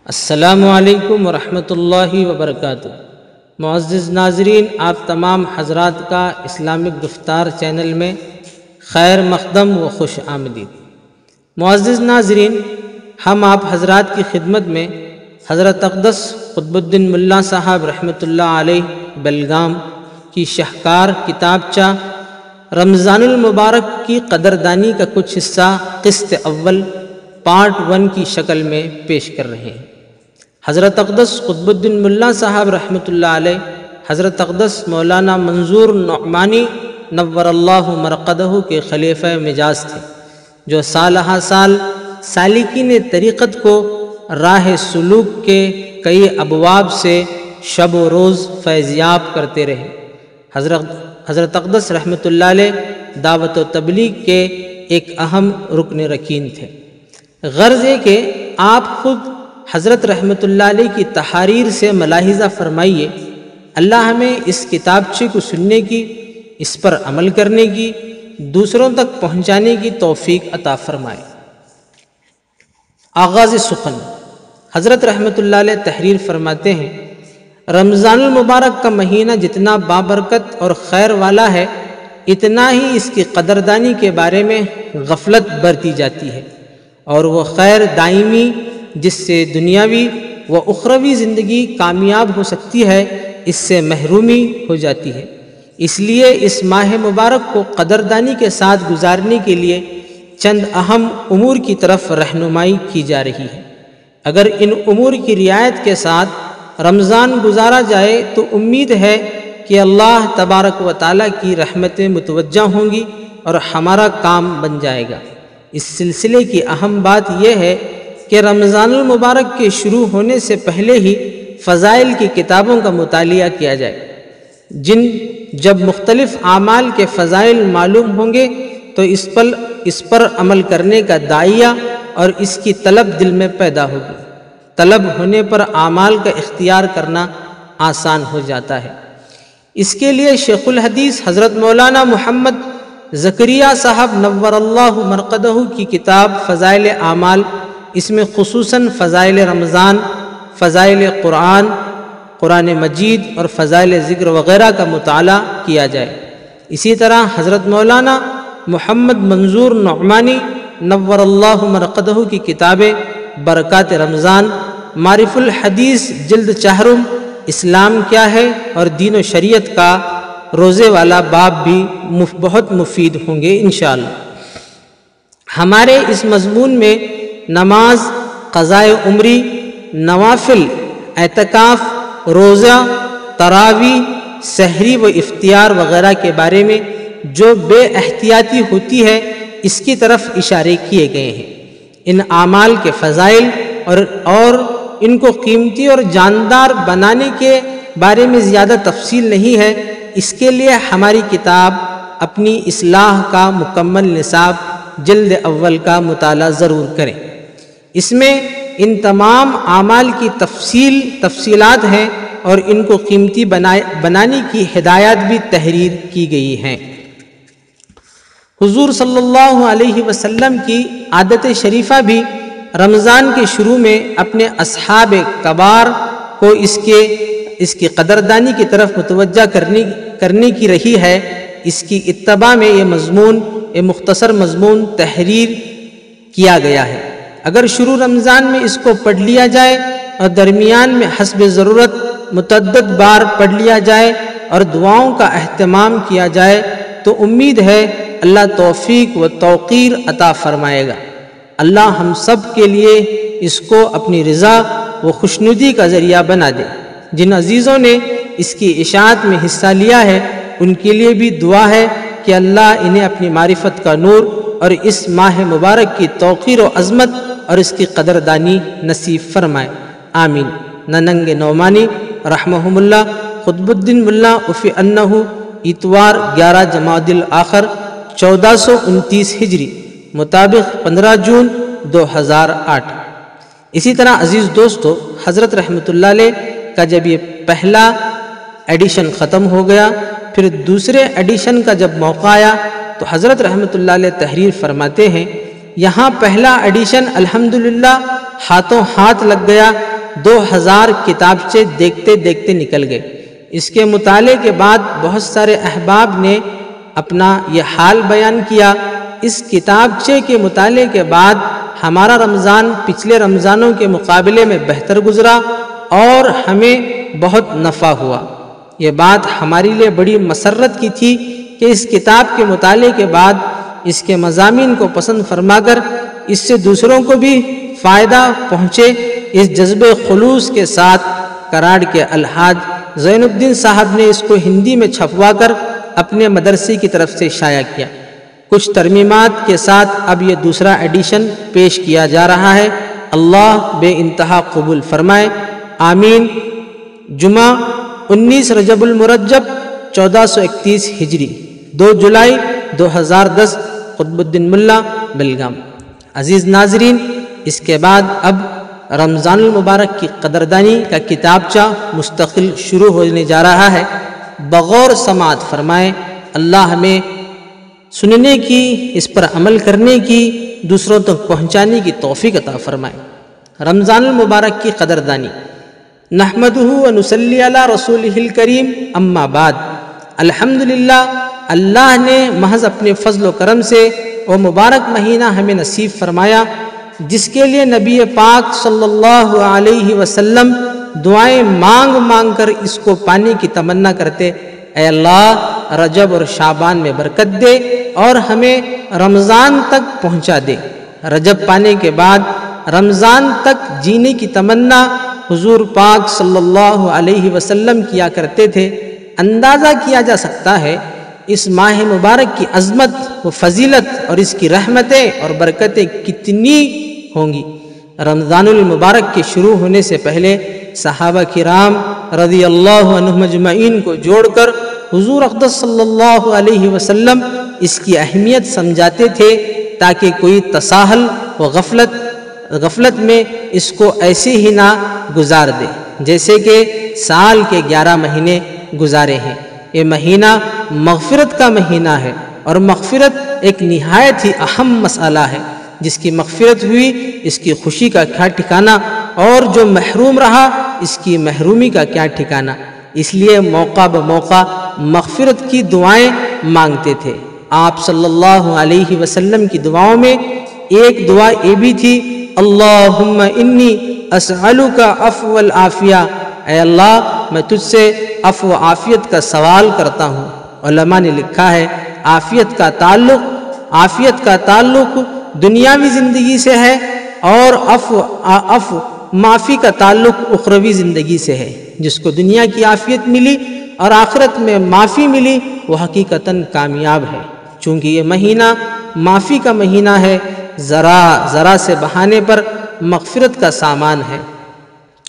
السلام علیکم ورحمۃ اللہ وبرکاتہ۔ معزز ناظرین، آپ تمام حضرات کا اسلامک گفتار چینل میں خیر مقدم و خوش آمدید۔ معزز ناظرین، ہم آپ حضرات کی خدمت میں حضرت اقدس قطب الدین ملا صاحب رحمۃ اللہ علیہ بلگام کی شاہکار کتابچہ رمضان المبارک کی قدردانی کا کچھ حصہ قسط اول پارٹ 1 کی شکل میں پیش کر رہے ہیں۔ حضرت اقدس قطب الدین ملا صاحب رحمۃ اللہ علیہ حضرت اقدس مولانا منظور نعمانی نور اللہ مرقدہ کے خلیفہ مجاز تھے، جو سالہ سال سالکین طریقت کو راہ سلوک کے کئی ابواب سے شب و روز فیضیاب کرتے رہے۔ حضرت اقدس رحمۃ اللہ علیہ دعوت و تبلیغ کے ایک اہم رکن رکین تھے۔ غرض ہے کہ آپ خود حضرت رحمۃ اللہ علیہ کی تحاریر سے ملاحظہ فرمائیے، اللہ ہمیں اس کتابچے کو سننے کی، اس پر عمل کرنے کی، دوسروں تک پہنچانے کی توفیق عطا فرمائے۔ آغاز سخن حضرت رحمۃ اللہ علیہ تحریر فرماتے ہیں، رمضان المبارک کا مہینہ جتنا بابرکت اور خیر والا ہے، اتنا ہی اس کی قدردانی کے بارے میں غفلت برتی جاتی ہے، اور وہ خیر دائمی جس سے دنیاوی و اخروی زندگی کامیاب ہو سکتی ہے، اس سے محرومی ہو جاتی ہے۔ اس لیے اس ماہ مبارک کو قدردانی کے ساتھ گزارنے کے لیے چند اہم امور کی طرف رہنمائی کی جا رہی ہے۔ اگر ان امور کی رعایت کے ساتھ رمضان گزارا جائے تو امید ہے کہ اللہ تبارک و تعالیٰ کی رحمتیں متوجہ ہوں گی اور ہمارا کام بن جائے گا۔ اس سلسلے کی اہم بات یہ ہے کہ رمضان المبارک کے شروع ہونے سے پہلے ہی فضائل کی کتابوں کا مطالعہ کیا جائے۔ جب مختلف اعمال کے فضائل معلوم ہوں گے تو اس پر عمل کرنے کا داعیہ اور اس کی طلب دل میں پیدا ہوگی۔ طلب ہونے پر اعمال کا اختیار کرنا آسان ہو جاتا ہے۔ اس کے لیے شیخ الحدیث حضرت مولانا محمد زکریا صاحب نور اللہ مرقدہ کی کتاب فضائل اعمال، اس میں خصوصاً فضائل رمضان، فضائل قرآن مجید اور فضائل ذکر وغیرہ کا مطالعہ کیا جائے۔ اسی طرح حضرت مولانا محمد منظور نعمانی نور اللہ مرقدہ کی کتابیں برکات رمضان، معرف الحدیث جلد 4، اسلام کیا ہے اور دین و شریعت کا روزے والا باب بھی بہت مفید ہوں گے انشاءاللہ۔ ہمارے اس مضمون میں نماز، قضاء عمری، نوافل، اعتکاف، روزہ، تراویح، سحری و افطار وغیرہ کے بارے میں جو بے احتیاطی ہوتی ہے، اس کی طرف اشارے کیے گئے ہیں۔ ان اعمال کے فضائل اور ان کو قیمتی اور جاندار بنانے کے بارے میں زیادہ تفصیل نہیں ہے۔ اس کے لیے ہماری کتاب اپنی اصلاح کا مکمل نصاب جلد اول کا مطالعہ ضرور کریں۔ اس میں ان تمام اعمال کی تفصیلات ہیں اور ان کو قیمتی بنانے کی ہدایات بھی تحریر کی گئی ہیں۔ حضور صلی اللہ علیہ وسلم کی عادت شریفہ بھی رمضان کے شروع میں اپنے اصحاب کبار کو اس کی قدردانی کی طرف متوجہ کرنے کی رہی ہے۔ اس کی اتباع میں یہ مختصر مضمون تحریر کیا گیا ہے۔ اگر شروع رمضان میں اس کو پڑھ لیا جائے اور درمیان میں حسب ضرورت متعدد بار پڑھ لیا جائے اور دعاؤں کا اہتمام کیا جائے تو امید ہے اللہ توفیق و توقیر عطا فرمائے گا۔ اللہ ہم سب کے لیے اس کو اپنی رضا و خوشنودی کا ذریعہ بنا دے۔ جن عزیزوں نے اس کی اشاعت میں حصہ لیا ہے، ان کے لیے بھی دعا ہے کہ اللہ انہیں اپنی معرفت کا نور اور اس ماہ مبارک کی توقیر و عظمت اور اس کی قدردانی نصیب فرمائے، آمین۔ ننگ نعمانی رحمہم اللہ، قطب الدین ملا وفی انہ، اتوار 11 جمادی الاخر 1429 ہجری، مطابق 15 جون 2008۔ اسی طرح عزیز دوستو، حضرت رحمۃ اللہ علیہ کا جب یہ پہلا ایڈیشن ختم ہو گیا، پھر دوسرے ایڈیشن کا جب موقع آیا تو حضرت رحمۃ اللہ علیہ تحریر فرماتے ہیں، یہاں پہلا ایڈیشن الحمدللہ ہاتھوں ہاتھ لگ گیا 2000 کتابچے دیکھتے دیکھتے نکل گئے۔ اس کے مطالعے کے بعد بہت سارے احباب نے اپنا یہ حال بیان کیا، اس کتابچے کے مطالعے کے بعد ہمارا رمضان پچھلے رمضانوں کے مقابلے میں بہتر گزرا اور ہمیں بہت نفع ہوا۔ یہ بات ہمارے لیے بڑی مسرت کی تھی کہ اس کتاب کے مطالعے کے بعد اس کے مضامین کو پسند فرما کر اس سے دوسروں کو بھی فائدہ پہنچے۔ اس جذب خلوص کے ساتھ کراڑ کے الحاج زین الدین صاحب نے اس کو ہندی میں چھپوا کر اپنے مدرسے کی طرف سے شائع کیا۔ کچھ ترمیمات کے ساتھ اب یہ دوسرا ایڈیشن پیش کیا جا رہا ہے۔ اللہ بے انتہا قبول فرمائے، آمین۔ جمعہ 19 رجب المرجب 1431 ہجری، 2 جولائی 2010، قطب الدین ملا بلگام۔ عزیز ناظرین، اس کے بعد اب رمضان المبارک کی قدردانی کا کتابچہ مستقل شروع ہونے جا رہا ہے۔ بغور سماعت فرمائیں۔ اللہ ہمیں سننے کی، اس پر عمل کرنے کی، دوسروں تک پہنچانے کی توفیق عطا فرمائے۔ رمضان المبارک کی قدردانی۔ نحمدہ و نصلی علی رسولہ الکریم، اما بعد۔ الحمدللہ، اللہ نے محض اپنے فضل و کرم سے وہ مبارک مہینہ ہمیں نصیب فرمایا جس کے لیے نبی پاک صلی اللہ علیہ وسلم دعائیں مانگ مانگ کر اس کو پانے کی تمنا کرتے، اے اللہ رجب اور شعبان میں برکت دے اور ہمیں رمضان تک پہنچا دے۔ رجب پانے کے بعد رمضان تک جینے کی تمنا حضور پاک صلی اللہ علیہ وسلم کیا کرتے تھے۔ اندازہ کیا جا سکتا ہے اس ماہ مبارک کی عظمت و فضیلت اور اس کی رحمتیں اور برکتیں کتنی ہوں گی۔ رمضان المبارک کے شروع ہونے سے پہلے صحابہ کرام رضی اللہ عنہم اجمعین کو جوڑ کر حضور اقدس صلی اللہ علیہ وسلم اس کی اہمیت سمجھاتے تھے تاکہ کوئی تساہل و غفلت میں اس کو ایسے ہی نہ گزار دے جیسے کہ سال کے 11 مہینے گزارے ہیں۔ یہ مہینہ مغفرت کا مہینہ ہے اور مغفرت ایک نہایت ہی اہم مسئلہ ہے۔ جس کی مغفرت ہوئی اس کی خوشی کا کیا ٹھکانہ، اور جو محروم رہا اس کی محرومی کا کیا ٹھکانہ۔ اس لیے موقع بموقع مغفرت کی دعائیں مانگتے تھے۔ آپ صلی اللہ علیہ وسلم کی دعاؤں میں ایک دعا یہ بھی تھی، اللہم انی اسألک عفو والعافیہ، اے اللہ میں تجھ سے عفو و عافیت کا سوال کرتا ہوں۔ علماء نے لکھا ہے عافیت کا تعلق دنیاوی زندگی سے ہے اور عفو معافی کا تعلق اخروی زندگی سے ہے۔ جس کو دنیا کی عافیت ملی اور آخرت میں معافی ملی وہ حقیقتاً کامیاب ہے۔ چونکہ یہ مہینہ معافی کا مہینہ ہے، ذرا سے بہانے پر مغفرت کا سامان ہے۔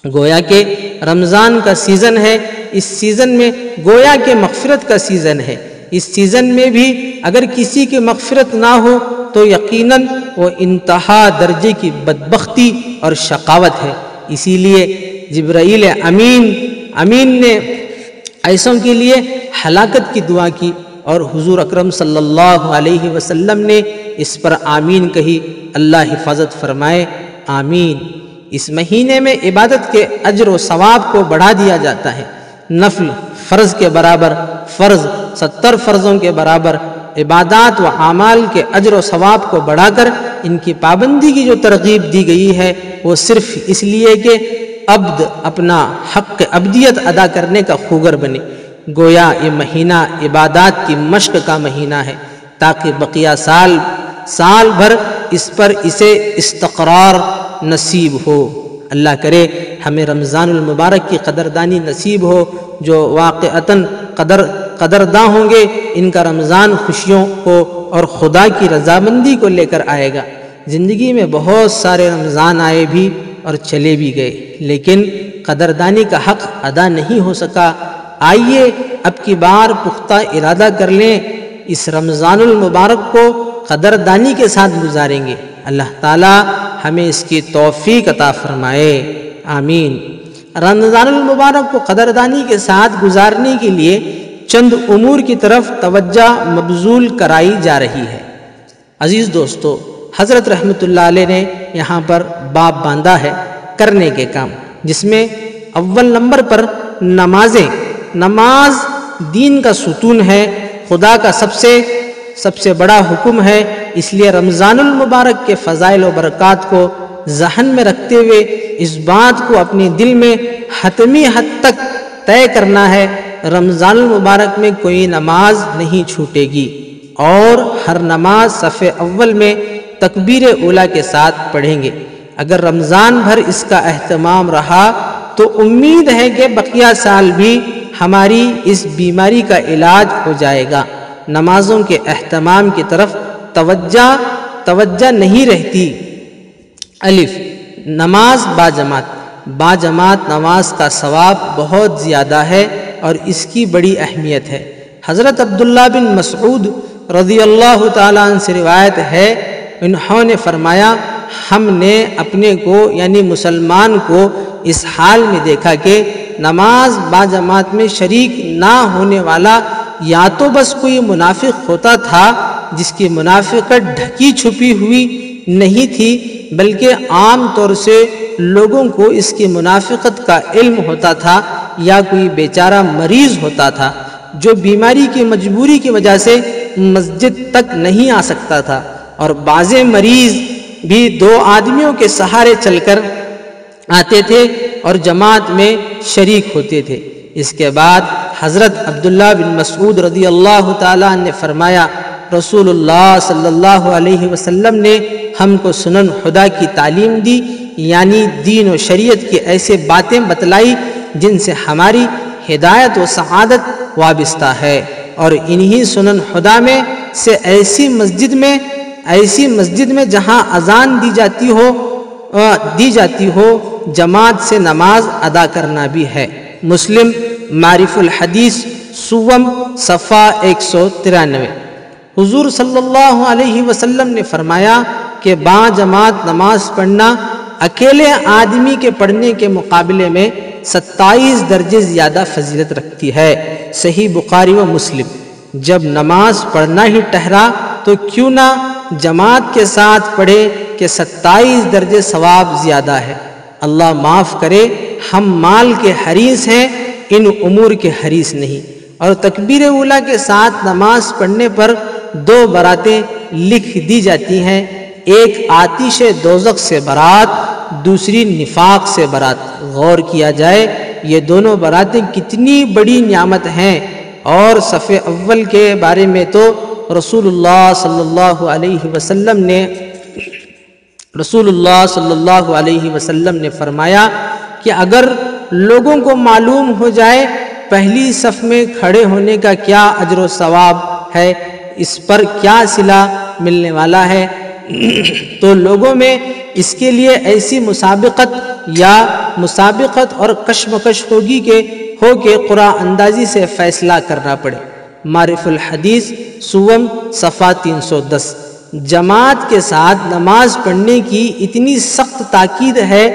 گویا کہ رمضان کا سیزن ہے، اس سیزن میں گویا کہ مغفرت کا سیزن ہے۔ اس سیزن میں بھی اگر کسی کی مغفرت نہ ہو تو یقیناً وہ انتہا درجے کی بدبختی اور شقاوت ہے۔ اسی لیے جبرائیل امین نے ایسوں کے لیے ہلاکت کی دعا کی اور حضور اکرم صلی اللہ علیہ وسلم نے اس پر آمین کہی۔ اللہ حفاظت فرمائے، آمین۔ اس مہینے میں عبادت کے اجر و ثواب کو بڑھا دیا جاتا ہے۔ نفل فرض کے برابر، فرض 70 فرضوں کے برابر، عبادات و اعمال کے اجر و ثواب کو بڑھا کر ان کی پابندی کی جو ترغیب دی گئی ہے وہ صرف اس لیے کہ عبد اپنا حق عبدیت ادا کرنے کا خوگر بنے۔ گویا یہ مہینہ عبادات کی مشق کا مہینہ ہے تاکہ بقیہ سال بھر اس پر اسے استقرار نصیب ہو۔ اللہ کرے ہمیں رمضان المبارک کی قدردانی نصیب ہو۔ جو واقعتاً قدرداں ہوں گے ان کا رمضان خوشیوں کو اور خدا کی رضامندی کو لے کر آئے گا۔ زندگی میں بہت سارے رمضان آئے بھی اور چلے بھی گئے لیکن قدردانی کا حق ادا نہیں ہو سکا۔ آئیے اب کی بار پختہ ارادہ کر لیں، اس رمضان المبارک کو قدردانی کے ساتھ گزاریں گے۔ اللہ تعالی ہمیں اس کی توفیق عطا فرمائے، آمین۔ رمضان المبارک کو قدردانی کے ساتھ گزارنے کے لیے چند امور کی طرف توجہ مبذول کرائی جا رہی ہے۔ عزیز دوستو، حضرت رحمت اللہ علیہ نے یہاں پر باب باندھا ہے کرنے کے کام۔ جس میں اول نمبر پر نمازیں۔ نماز دین کا ستون ہے، خدا کا سب سے بڑا حکم ہے، اس لیے رمضان المبارک کے فضائل و برکات کو ذہن میں رکھتے ہوئے اس بات کو اپنے دل میں حتمی حد تک طے کرنا ہے، رمضان المبارک میں کوئی نماز نہیں چھوٹے گی، اور ہر نماز صف اول میں تکبیر اولیٰ کے ساتھ پڑھیں گے۔ اگر رمضان بھر اس کا اہتمام رہا تو امید ہے کہ بقیہ سال بھی ہماری اس بیماری کا علاج ہو جائے گا۔ نمازوں کے اہتمام کی طرف توجہ نہیں رہتی۔ الف، نماز باجماعت نماز کا ثواب بہت زیادہ ہے اور اس کی بڑی اہمیت ہے۔ حضرت عبداللہ بن مسعود رضی اللہ تعالیٰ عنہ سے روایت ہے، انہوں نے فرمایا، ہم نے اپنے کو یعنی مسلمان کو اس حال میں دیکھا کہ نماز باجماعت میں شریک نہ ہونے والا یا تو بس کوئی منافق ہوتا تھا جس کی منافقت ڈھکی چھپی ہوئی نہیں تھی، بلکہ عام طور سے لوگوں کو اس کی منافقت کا علم ہوتا تھا، یا کوئی بیچارہ مریض ہوتا تھا جو بیماری کی مجبوری کی وجہ سے مسجد تک نہیں آ سکتا تھا، اور بعض مریض بھی 2 آدمیوں کے سہارے چل کر آتے تھے اور جماعت میں شریک ہوتے تھے۔ اس کے بعد حضرت عبداللہ بن مسعود رضی اللہ تعالیٰ نے فرمایا، رسول اللہ صلی اللہ علیہ وسلم نے ہم کو سنن خدا کی تعلیم دی، یعنی دین و شریعت کی ایسے باتیں بتلائی جن سے ہماری ہدایت و سعادت وابستہ ہے، اور انہی سنن خدا میں سے ایسی مسجد میں جہاں اذان دی جاتی ہو جماعت سے نماز ادا کرنا بھی ہے۔ مسلم معرف الحدیث سوم صفحہ 193۔ حضور صلی اللہ علیہ وسلم نے فرمایا کہ باجماعت نماز پڑھنا اکیلے آدمی کے پڑھنے کے مقابلے میں 27 درجے زیادہ فضیلت رکھتی ہے۔ صحیح بخاری و مسلم۔ جب نماز پڑھنا ہی ٹھہرا تو کیوں نہ جماعت کے ساتھ پڑھے کہ 27 درجے ثواب زیادہ ہے۔ اللہ معاف کرے، ہم مال کے حریص ہیں، ان امور کے حریص نہیں۔ اور تکبیر اولیٰ کے ساتھ نماز پڑھنے پر 2 براتیں لکھ دی جاتی ہیں، ایک آتش دوزخ سے برات، دوسری نفاق سے برات۔ غور کیا جائے یہ دونوں براتیں کتنی بڑی نعمت ہیں، اور صف اول کے بارے میں تو رسول اللہ صلی اللہ علیہ وسلم نے فرمایا کہ اگر لوگوں کو معلوم ہو جائے پہلی صف میں کھڑے ہونے کا کیا اجر و ثواب ہے، اس پر کیا صلہ ملنے والا ہے، تو لوگوں میں اس کے لیے ایسی مسابقت اور کشمکش ہوگی کہ قرعہ اندازی سے فیصلہ کرنا پڑے۔ معرف الحدیث سوم صفحہ 310۔ جماعت کے ساتھ نماز پڑھنے کی اتنی سخت تاکید ہے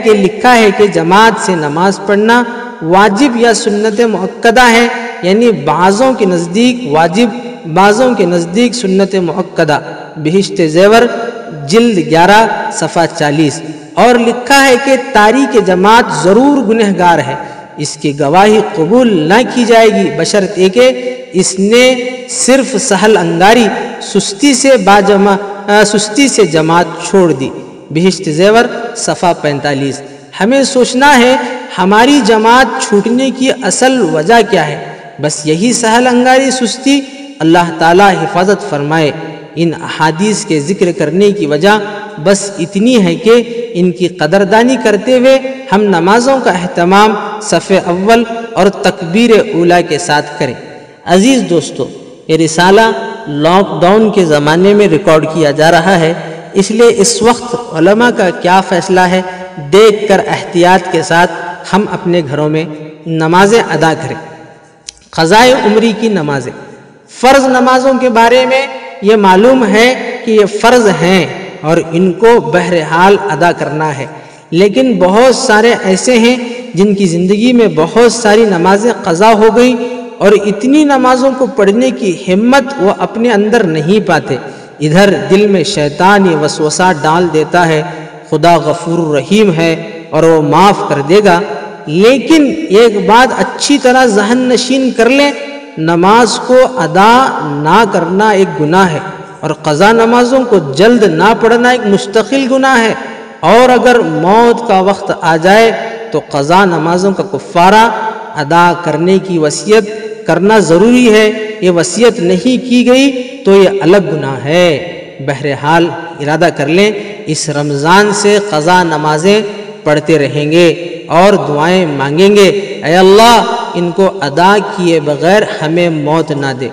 کہ لکھا ہے کہ جماعت سے نماز پڑھنا واجب یا سنت مؤکدہ ہے، یعنی بعضوں کے نزدیک واجب، بعضوں کے نزدیک سنت مؤکدہ۔ بہشت زیور جلد 11 صفحہ 40۔ اور لکھا ہے کہ تاریک جماعت ضرور گنہگار ہے، اس کی گواہی قبول نہ کی جائے گی بشرطے کہ اس نے صرف سہل انگاری سستی سے جماعت چھوڑ دی۔ بہشت زیور صفحہ 45۔ ہمیں سوچنا ہے ہماری جماعت چھوٹنے کی اصل وجہ کیا ہے، بس یہی سہل انگاری سستی۔ اللہ تعالیٰ حفاظت فرمائے۔ ان احادیث کے ذکر کرنے کی وجہ بس اتنی ہے کہ ان کی قدردانی کرتے ہوئے ہم نمازوں کا اہتمام صف اول اور تکبیر اولیٰ کے ساتھ کریں۔ عزیز دوستو، یہ رسالہ لاک ڈاؤن کے زمانے میں ریکارڈ کیا جا رہا ہے، اس لیے اس وقت علماء کا کیا فیصلہ ہے دیکھ کر احتیاط کے ساتھ ہم اپنے گھروں میں نمازیں ادا کریں۔ قضائے عمری کی نمازیں۔ فرض نمازوں کے بارے میں یہ معلوم ہے کہ یہ فرض ہیں اور ان کو بہرحال ادا کرنا ہے، لیکن بہت سارے ایسے ہیں جن کی زندگی میں بہت ساری نمازیں قضا ہو گئیں اور اتنی نمازوں کو پڑھنے کی ہمت وہ اپنے اندر نہیں پاتے۔ ادھر دل میں شیطان یہ وسوسہ ڈال دیتا ہے خدا غفور رحیم ہے، اور وہ معاف کر دے گا۔ لیکن ایک بات اچھی طرح ذہن نشین کر لیں، نماز کو ادا نہ کرنا ایک گناہ ہے، اور قضا نمازوں کو جلد نہ پڑھنا ایک مستقل گناہ ہے، اور اگر موت کا وقت آ جائے تو قضا نمازوں کا کفارہ ادا کرنے کی وصیت کرنا ضروری ہے۔ یہ وصیت نہیں کی گئی تو یہ الگ گناہ ہے۔ بہرحال ارادہ کر لیں اس رمضان سے قضا نمازیں پڑھتے رہیں گے اور دعائیں مانگیں گے، اے اللہ ان کو ادا کیے بغیر ہمیں موت نہ دے۔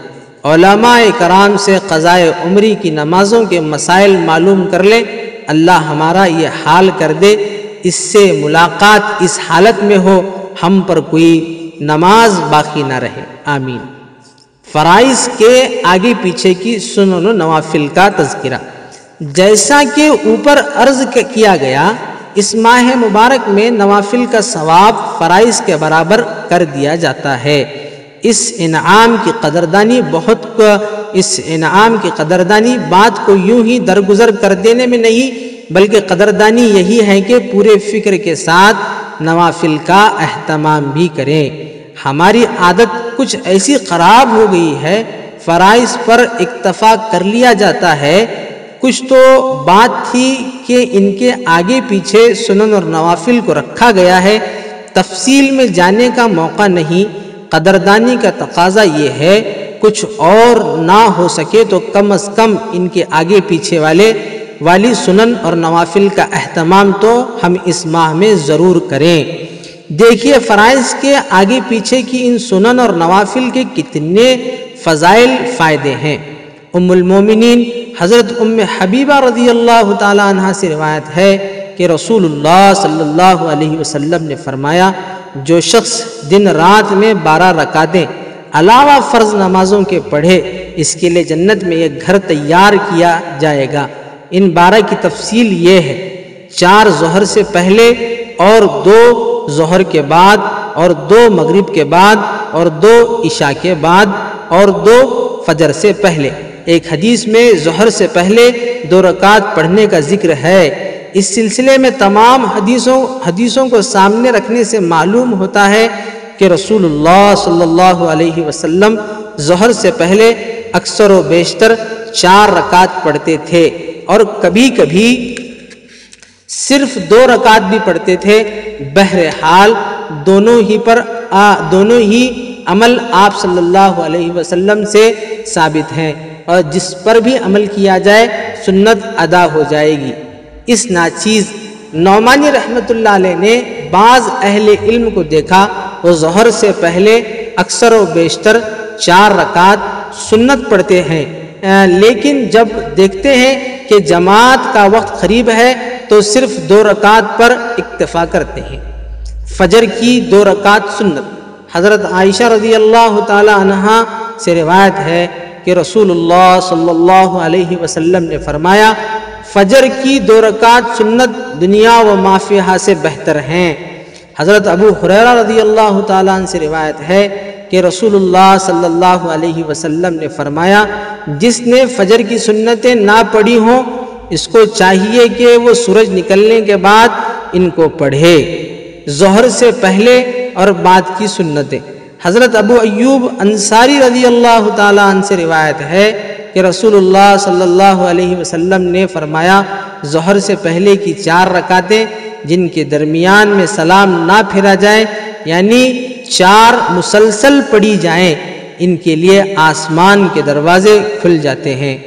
علماء کرام سے قضاء عمری کی نمازوں کے مسائل معلوم کر لیں، اللہ ہمارا یہ حال کر دے، اس سے ملاقات اس حالت میں ہو ہم پر کوئی نماز باقی نہ رہے، آمین۔ فرائض کے آگے پیچھے کی سنن و نوافل کا تذکرہ۔ جیسا کہ اوپر عرض کیا گیا، اس ماہ مبارک میں نوافل کا ثواب فرائض کے برابر کر دیا جاتا ہے۔ اس انعام کی قدردانی بات کو یوں ہی درگزر کر دینے میں نہیں، بلکہ قدردانی یہی ہے کہ پورے فکر کے ساتھ نوافل کا اہتمام بھی کریں۔ ہماری عادت کچھ ایسی خراب ہو گئی ہے، فرائض پر اکتفا کر لیا جاتا ہے۔ کچھ تو بات تھی کہ ان کے آگے پیچھے سنن اور نوافل کو رکھا گیا ہے، تفصیل میں جانے کا موقع نہیں۔ قدردانی کا تقاضا یہ ہے، کچھ اور نہ ہو سکے تو کم از کم ان کے آگے پیچھے والی سنن اور نوافل کا اہتمام تو ہم اس ماہ میں ضرور کریں۔ دیکھیے فرائض کے آگے پیچھے کی ان سنن اور نوافل کے کتنے فضائل فائدے ہیں۔ ام المومنین حضرت ام حبیبہ رضی اللہ تعالی عنہ سے روایت ہے کہ رسول اللہ صلی اللہ علیہ وسلم نے فرمایا، جو شخص دن رات میں 12 رکعتیں علاوہ فرض نمازوں کے پڑھے، اس کے لیے جنت میں ایک گھر تیار کیا جائے گا۔ ان 12 کی تفصیل یہ ہے: 4 ظہر سے پہلے اور 2 ظہر کے بعد اور 2 مغرب کے بعد اور 2 عشاء کے بعد اور 2 فجر سے پہلے۔ ایک حدیث میں ظہر سے پہلے 2 رکعت پڑھنے کا ذکر ہے۔ اس سلسلے میں تمام حدیثوں کو سامنے رکھنے سے معلوم ہوتا ہے کہ رسول اللہ صلی اللہ علیہ وسلم ظہر سے پہلے اکثر و بیشتر 4 رکعت پڑھتے تھے، اور کبھی کبھی صرف 2 رکعت بھی پڑھتے تھے۔ بہرحال دونوں ہی عمل آپ صلی اللہ علیہ وسلم سے ثابت ہیں، اور جس پر بھی عمل کیا جائے سنت ادا ہو جائے گی۔ اس ناچیز نعمانی رحمۃ اللہ علیہ نے بعض اہل علم کو دیکھا، وہ ظہر سے پہلے اکثر و بیشتر 4 رکعت سنت پڑھتے ہیں، لیکن جب دیکھتے ہیں کہ جماعت کا وقت قریب ہے تو صرف 2 رکعت پر اکتفا کرتے ہیں۔ فجر کی 2 رکعت سنت۔ حضرت عائشہ رضی اللہ تعالی عنہا سے روایت ہے کہ رسول اللہ صلی اللہ علیہ وسلم نے فرمایا، فجر کی 2 رکعت سنت دنیا و ما فیہا سے بہتر ہیں۔ حضرت ابو ہریرہ رضی اللہ تعالیٰ عنہ سے روایت ہے کہ رسول اللہ صلی اللہ علیہ وسلم نے فرمایا، جس نے فجر کی سنتیں نہ پڑھی ہوں، اس کو چاہیے کہ وہ سورج نکلنے کے بعد ان کو پڑھے۔ ظہر سے پہلے اور بعد کی سنتیں۔ حضرت ابو ایوب انصاری رضی اللہ تعالیٰ عنہ سے روایت ہے کہ رسول اللہ صلی اللہ علیہ وسلم نے فرمایا، ظہر سے پہلے کی 4 رکعتیں جن کے درمیان میں سلام نہ پھیرا جائے، یعنی 4 مسلسل پڑھی جائیں، ان کے لیے آسمان کے دروازے کھل جاتے ہیں۔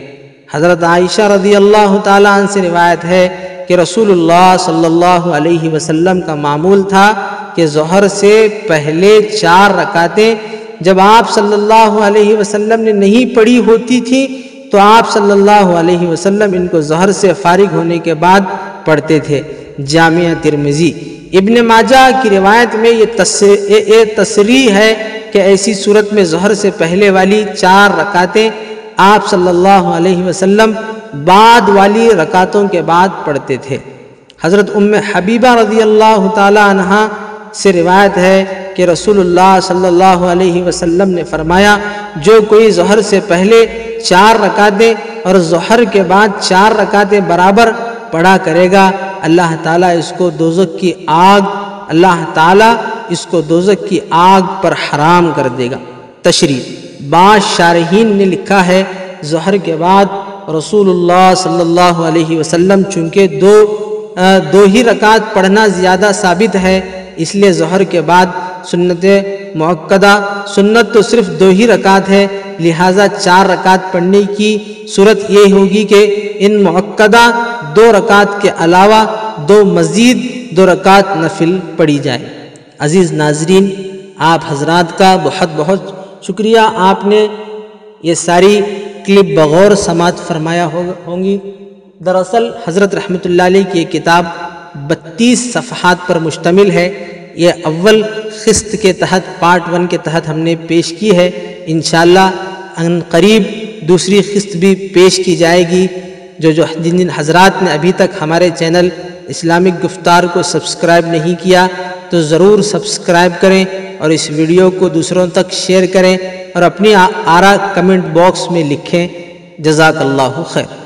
حضرت عائشہ رضی اللہ تعالیٰ عنہ سے روایت ہے کہ رسول اللہ صلی اللہ علیہ وسلم کا معمول تھا کہ ظہر سے پہلے 4 رکعتیں جب آپ صلی اللہ علیہ وسلم نے نہیں پڑھی ہوتی تھی تو آپ صلی اللہ علیہ وسلم ان کو ظہر سے فارغ ہونے کے بعد پڑھتے تھے۔ جامعہ ترمذی۔ ابن ماجہ کی روایت میں یہ تصریح ہے کہ ایسی صورت میں ظہر سے پہلے والی 4 رکعتیں آپ صلی اللہ علیہ وسلم بعد والی رکعتوں کے بعد پڑھتے تھے۔ حضرت ام حبیبہ رضی اللہ تعالی عنہا سے روایت ہے کہ رسول اللہ صلی اللہ علیہ وسلم نے فرمایا، جو کوئی ظہر سے پہلے 4 رکعتیں اور ظہر کے بعد 4 رکعتیں برابر پڑھا کرے گا، اللہ تعالیٰ اس کو دوزخ کی آگ اللہ تعالیٰ اس کو دوزخ کی آگ پر حرام کر دے گا۔ تشریح، بعض شارحین نے لکھا ہے ظہر کے بعد رسول اللہ صلی اللہ علیہ وسلم چونکہ دو ہی رکعت پڑھنا زیادہ ثابت ہے، اس لیے ظہر کے بعد سنت مؤکدہ، سنت تو صرف 2 ہی رکعت ہے، لہٰذا 4 رکعت پڑھنے کی صورت یہ ہوگی کہ ان مؤکدہ 2 رکعت کے علاوہ 2 مزید 2 رکعت نفل پڑھی جائے۔ عزیز ناظرین، آپ حضرات کا بہت بہت شکریہ، آپ نے یہ ساری کلپ بغور سماعت فرمایا ہوں گی۔ دراصل حضرت رحمۃ اللہ علیہ کی یہ کتاب 32 صفحات پر مشتمل ہے۔ یہ اول قسط کے تحت پارٹ 1 کے تحت ہم نے پیش کی ہے، انشاءاللہ ان قریب دوسری قسط بھی پیش کی جائے گی۔ جن حضرات نے ابھی تک ہمارے چینل اسلامک گفتار کو سبسکرائب نہیں کیا تو ضرور سبسکرائب کریں اور اس ویڈیو کو دوسروں تک شیئر کریں اور اپنی آراء کمنٹ باکس میں لکھیں۔ جزاک اللہ خیر۔